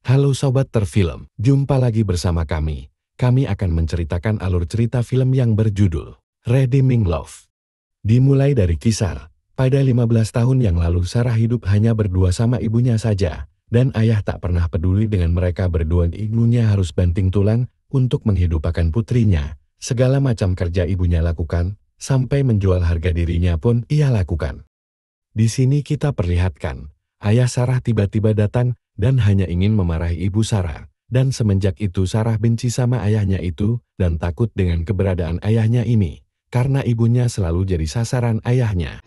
Halo Sobat Terfilm, jumpa lagi bersama kami. Kami akan menceritakan alur cerita film yang berjudul Redeeming Love. Dimulai dari kisah, pada 15 tahun yang lalu Sarah hidup hanya berdua sama ibunya saja, dan ayah tak pernah peduli dengan mereka berdua. Ibunya harus banting tulang untuk menghidupkan putrinya. Segala macam kerja ibunya lakukan, sampai menjual harga dirinya pun ia lakukan. Di sini kita perlihatkan, ayah Sarah tiba-tiba datang dan hanya ingin memarahi ibu Sarah. Dan semenjak itu Sarah benci sama ayahnya itu dan takut dengan keberadaan ayahnya ini. Karena ibunya selalu jadi sasaran ayahnya.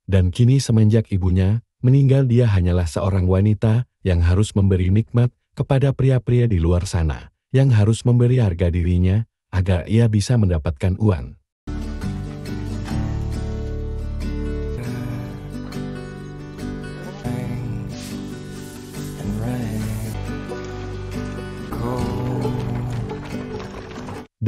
Dan kini semenjak ibunya meninggal, dia hanyalah seorang wanita yang harus memberi nikmat kepada pria-pria di luar sana. Yang harus memberi harga dirinya agar ia bisa mendapatkan uang.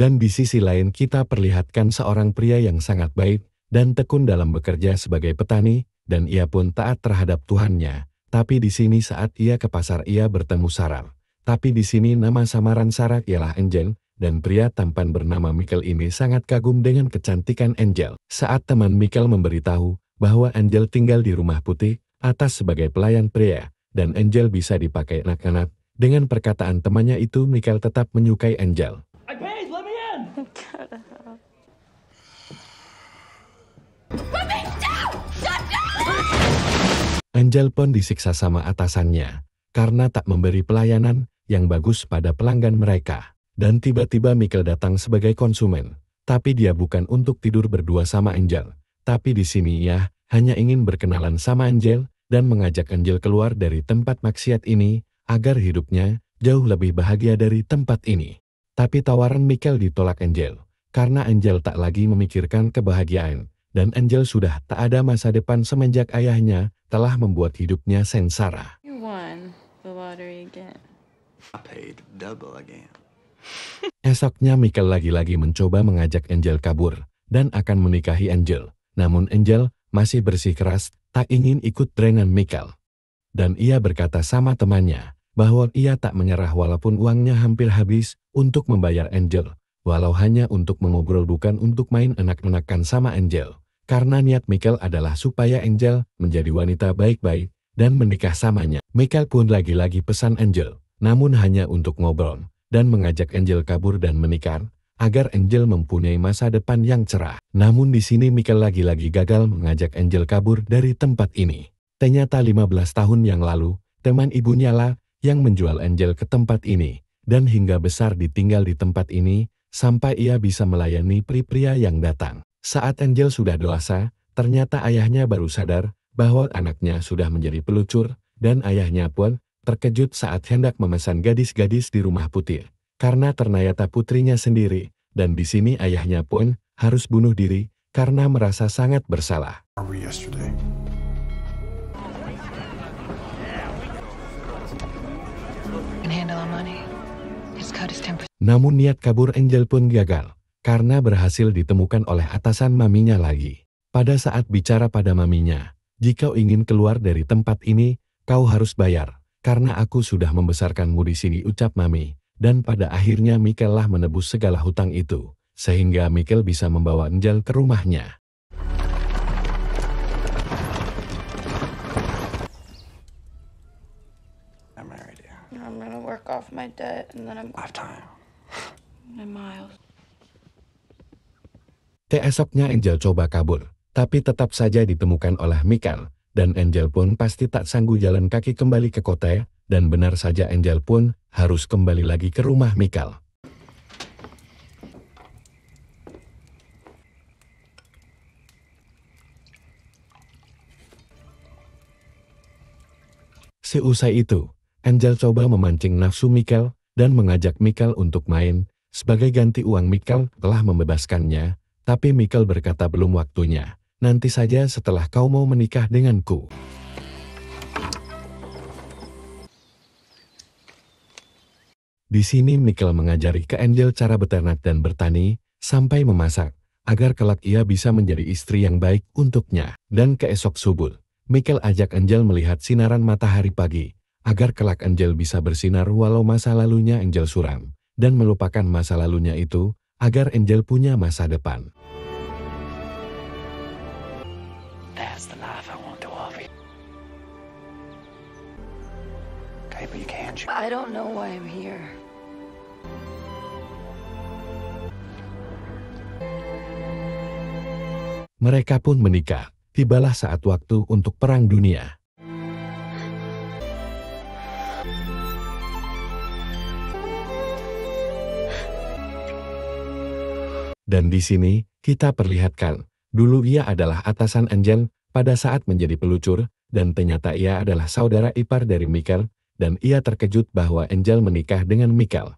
Dan di sisi lain kita perlihatkan seorang pria yang sangat baik dan tekun dalam bekerja sebagai petani, dan ia pun taat terhadap Tuhannya. Tapi di sini saat ia ke pasar ia bertemu Sarah. Tapi di sini nama samaran Sarah ialah Angel, dan pria tampan bernama Michael ini sangat kagum dengan kecantikan Angel. Saat teman Michael memberitahu bahwa Angel tinggal di rumah putih atas sebagai pelayan pria, dan Angel bisa dipakai anak-anak, dengan perkataan temannya itu Michael tetap menyukai Angel. Angel pun disiksa sama atasannya karena tak memberi pelayanan yang bagus pada pelanggan mereka. Dan tiba-tiba Michael datang sebagai konsumen, tapi dia bukan untuk tidur berdua sama Angel. Tapi di sini ia hanya ingin berkenalan sama Angel dan mengajak Angel keluar dari tempat maksiat ini agar hidupnya jauh lebih bahagia dari tempat ini. Tapi tawaran Michael ditolak Angel karena Angel tak lagi memikirkan kebahagiaan. Dan Angel sudah tak ada masa depan semenjak ayahnya telah membuat hidupnya sengsara. You won the lottery again. I paid double again. Esoknya Michael lagi-lagi mencoba mengajak Angel kabur dan akan menikahi Angel. Namun Angel masih bersikeras tak ingin ikut dengan Michael. Dan ia berkata sama temannya bahwa ia tak menyerah walaupun uangnya hampir habis untuk membayar Angel. Walau hanya untuk mengobrol bukan untuk main enak-enakan sama Angel. Karena niat Michael adalah supaya Angel menjadi wanita baik-baik dan menikah samanya. Michael pun lagi-lagi pesan Angel, namun hanya untuk ngobrol dan mengajak Angel kabur dan menikah agar Angel mempunyai masa depan yang cerah. Namun di sini Michael lagi-lagi gagal mengajak Angel kabur dari tempat ini. Ternyata 15 tahun yang lalu, teman ibunya lah yang menjual Angel ke tempat ini dan hingga besar ditinggal di tempat ini sampai ia bisa melayani pria-pria yang datang. Saat Angel sudah dewasa, ternyata ayahnya baru sadar bahwa anaknya sudah menjadi pelucur, dan ayahnya pun terkejut saat hendak memesan gadis-gadis di rumah putih, karena ternyata putrinya sendiri, dan di sini ayahnya pun harus bunuh diri karena merasa sangat bersalah. Namun niat kabur Angel pun gagal, karena berhasil ditemukan oleh atasan maminya lagi. Pada saat bicara pada maminya, jika kau ingin keluar dari tempat ini, kau harus bayar, karena aku sudah membesarkanmu di sini, ucap mami. Dan pada akhirnya Michael lah menebus segala hutang itu, sehingga Michael bisa membawa Angel ke rumahnya. I'm gonna work off my debt and then I'm Lifetime. my miles. Esoknya Angel coba kabur, tapi tetap saja ditemukan oleh Michael, dan Angel pun pasti tak sanggup jalan kaki kembali ke kota, dan benar saja Angel pun harus kembali lagi ke rumah Michael. Seusai itu, Angel coba memancing nafsu Michael dan mengajak Michael untuk main. Sebagai ganti uang Michael telah membebaskannya. Tapi Michael berkata belum waktunya, nanti saja setelah kau mau menikah denganku. Di sini Michael mengajari ke Angel cara beternak dan bertani, sampai memasak, agar kelak ia bisa menjadi istri yang baik untuknya. Dan keesok subuh, Michael ajak Angel melihat sinaran matahari pagi, agar kelak Angel bisa bersinar walau masa lalunya Angel suram, dan melupakan masa lalunya itu, agar Angel punya masa depan. That's the life I want to offer you. Okay, but you can't. I don't know why I'm here. Mereka pun menikah. Tibalah saat waktu untuk perang dunia. Dan di sini, kita perlihatkan, dulu ia adalah atasan Angel pada saat menjadi peluncur, dan ternyata ia adalah saudara ipar dari Michael, dan ia terkejut bahwa Angel menikah dengan Michael.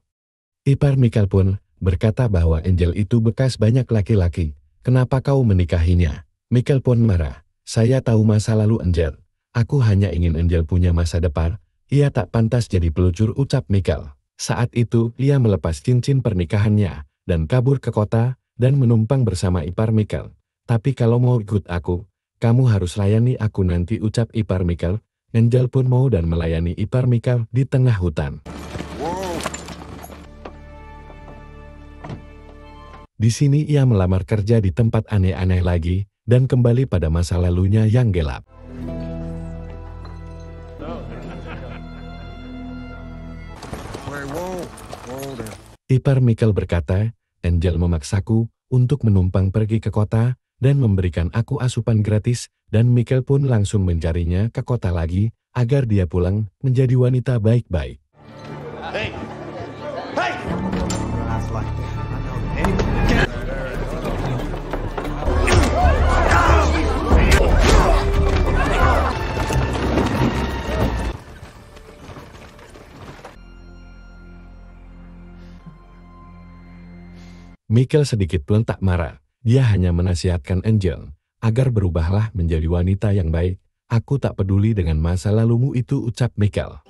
Ipar Michael pun berkata bahwa Angel itu bekas banyak laki-laki, kenapa kau menikahinya? Michael pun marah, saya tahu masa lalu Angel, aku hanya ingin Angel punya masa depan, ia tak pantas jadi peluncur, ucap Michael. Saat itu, ia melepas cincin pernikahannya, dan kabur ke kota, dan menumpang bersama ipar Michael. Tapi kalau mau ikut aku, kamu harus layani aku nanti, ucap ipar Michael. Angel pun mau dan melayani ipar Michael di tengah hutan. Di sini ia melamar kerja di tempat aneh-aneh lagi, dan kembali pada masa lalunya yang gelap. Ipar Michael berkata, Angel memaksaku untuk menumpang pergi ke kota dan memberikan aku asupan gratis, dan Michael pun langsung mencarinya ke kota lagi agar dia pulang menjadi wanita baik-baik. Hey! Hey! That's like Michael sedikit pun tak marah, dia hanya menasihatkan Angel, agar berubahlah menjadi wanita yang baik, aku tak peduli dengan masa lalumu itu, ucap Michael.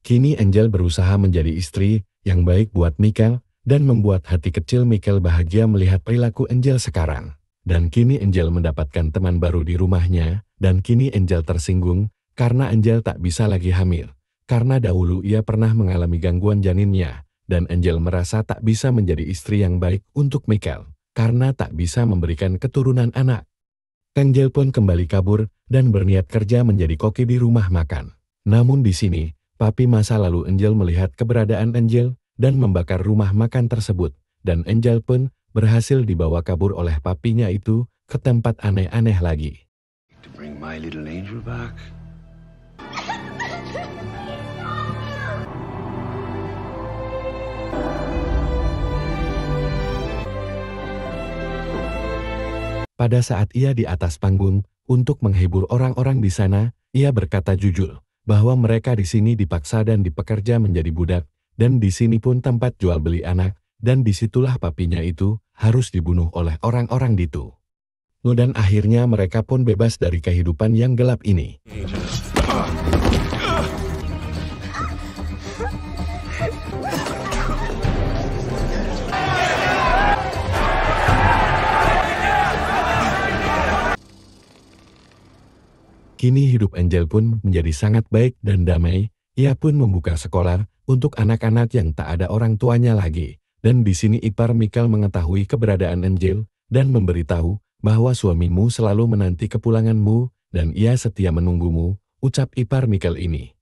Kini Angel berusaha menjadi istri yang baik buat Michael, dan membuat hati kecil Michael bahagia melihat perilaku Angel sekarang. Dan kini Angel mendapatkan teman baru di rumahnya, dan kini Angel tersinggung, karena Angel tak bisa lagi hamil. Karena dahulu ia pernah mengalami gangguan janinnya, dan Angel merasa tak bisa menjadi istri yang baik untuk Michael, karena tak bisa memberikan keturunan anak. Angel pun kembali kabur, dan berniat kerja menjadi koki di rumah makan. Namun di sini, papi masa lalu Angel melihat keberadaan Angel, dan membakar rumah makan tersebut, dan Angel pun berhasil dibawa kabur oleh papinya itu ke tempat aneh-aneh lagi. to bring my little angel back. Pada saat ia di atas panggung, untuk menghibur orang-orang di sana, ia berkata jujur, bahwa mereka di sini dipaksa dan dipekerja menjadi budak, dan di sini pun tempat jual beli anak, dan disitulah papinya itu harus dibunuh oleh orang-orang itu. Dan akhirnya mereka pun bebas dari kehidupan yang gelap ini. Kini hidup Angel pun menjadi sangat baik dan damai. Ia pun membuka sekolah untuk anak-anak yang tak ada orang tuanya lagi. Dan di sini ipar Michael mengetahui keberadaan Angel dan memberitahu bahwa suamimu selalu menanti kepulanganmu dan ia setia menunggumu, ucap ipar Michael ini.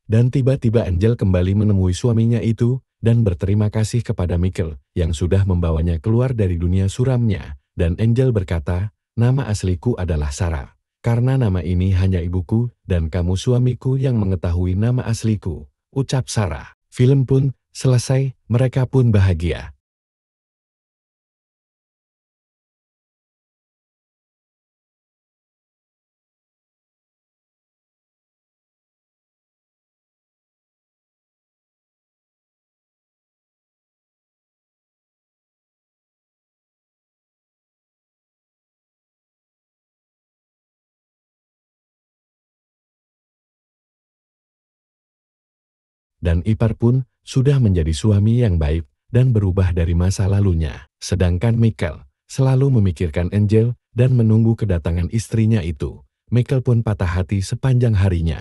Dan tiba-tiba Angel kembali menemui suaminya itu, dan berterima kasih kepada Michael, yang sudah membawanya keluar dari dunia suramnya. Dan Angel berkata, nama asliku adalah Sarah. Karena nama ini hanya ibuku, dan kamu suamiku yang mengetahui nama asliku, ucap Sarah. Film pun selesai, mereka pun bahagia. Dan ipar pun sudah menjadi suami yang baik dan berubah dari masa lalunya. Sedangkan Michael selalu memikirkan Angel dan menunggu kedatangan istrinya itu. Michael pun patah hati sepanjang harinya.